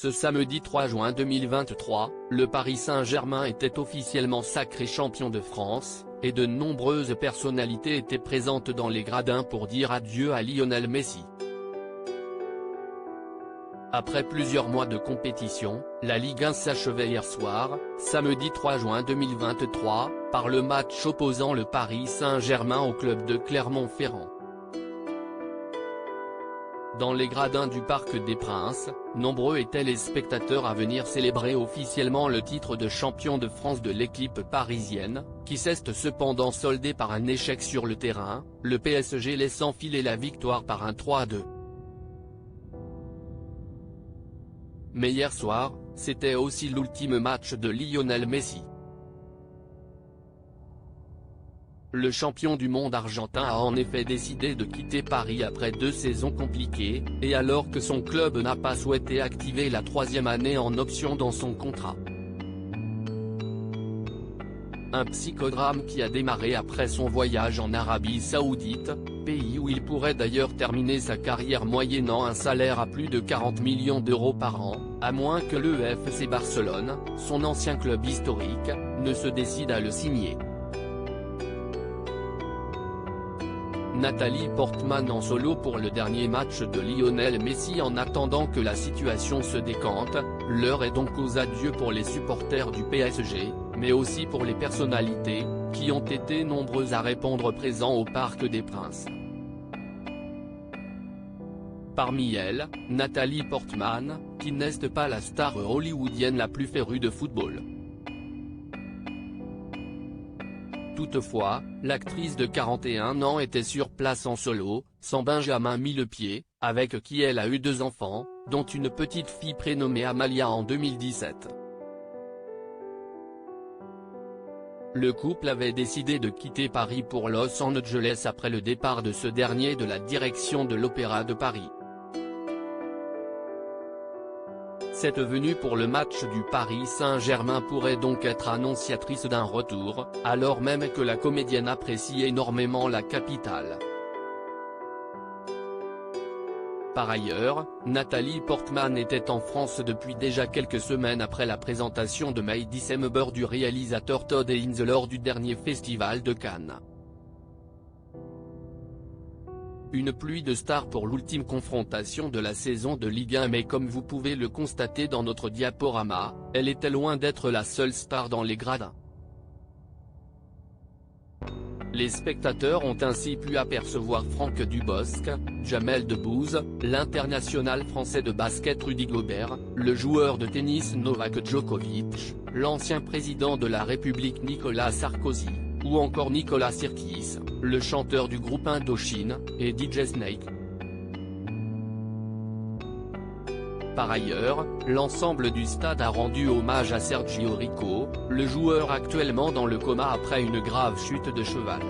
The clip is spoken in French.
Ce samedi 3 juin 2023, le Paris Saint-Germain était officiellement sacré champion de France, et de nombreuses personnalités étaient présentes dans les gradins pour dire adieu à Lionel Messi. Après plusieurs mois de compétition, la Ligue 1 s'achevait hier soir, samedi 3 juin 2023, par le match opposant le Paris Saint-Germain au club de Clermont-Ferrand. Dans les gradins du Parc des Princes, nombreux étaient les spectateurs à venir célébrer officiellement le titre de champion de France de l'équipe parisienne, qui s'est cependant soldé par un échec sur le terrain, le PSG laissant filer la victoire par un 3-2. Mais hier soir, c'était aussi l'ultime match de Lionel Messi. Le champion du monde argentin a en effet décidé de quitter Paris après 2 saisons compliquées, et alors que son club n'a pas souhaité activer la 3e année en option dans son contrat. Un psychodrame qui a démarré après son voyage en Arabie Saoudite, pays où il pourrait d'ailleurs terminer sa carrière moyennant un salaire à plus de 40 millions d'euros par an, à moins que le FC Barcelone, son ancien club historique, ne se décide à le signer. Nathalie Portman en solo pour le dernier match de Lionel Messi. En attendant que la situation se décante, l'heure est donc aux adieux pour les supporters du PSG, mais aussi pour les personnalités, qui ont été nombreuses à répondre présents au Parc des Princes. Parmi elles, Nathalie Portman, qui n'est pas la star hollywoodienne la plus férue de football. Toutefois, l'actrice de 41 ans était sur place en solo, sans Benjamin Millepied, avec qui elle a eu 2 enfants, dont une petite fille prénommée Amalia en 2017. Le couple avait décidé de quitter Paris pour Los Angeles après le départ de ce dernier de la direction de l'Opéra de Paris. Cette venue pour le match du Paris Saint-Germain pourrait donc être annonciatrice d'un retour, alors même que la comédienne apprécie énormément la capitale. Par ailleurs, Nathalie Portman était en France depuis déjà quelques semaines après la présentation de May December du réalisateur Todd Haynes lors du dernier festival de Cannes. Une pluie de stars pour l'ultime confrontation de la saison de Ligue 1, mais comme vous pouvez le constater dans notre diaporama, elle était loin d'être la seule star dans les gradins. Les spectateurs ont ainsi pu apercevoir Franck Dubosc, Jamel Debbouze, l'international français de basket Rudy Gobert, le joueur de tennis Novak Djokovic, l'ancien président de la République Nicolas Sarkozy, ou encore Nicolas Sirkis, le chanteur du groupe Indochine, et DJ Snake. Par ailleurs, l'ensemble du stade a rendu hommage à Sergio Rico, le joueur actuellement dans le coma après une grave chute de cheval.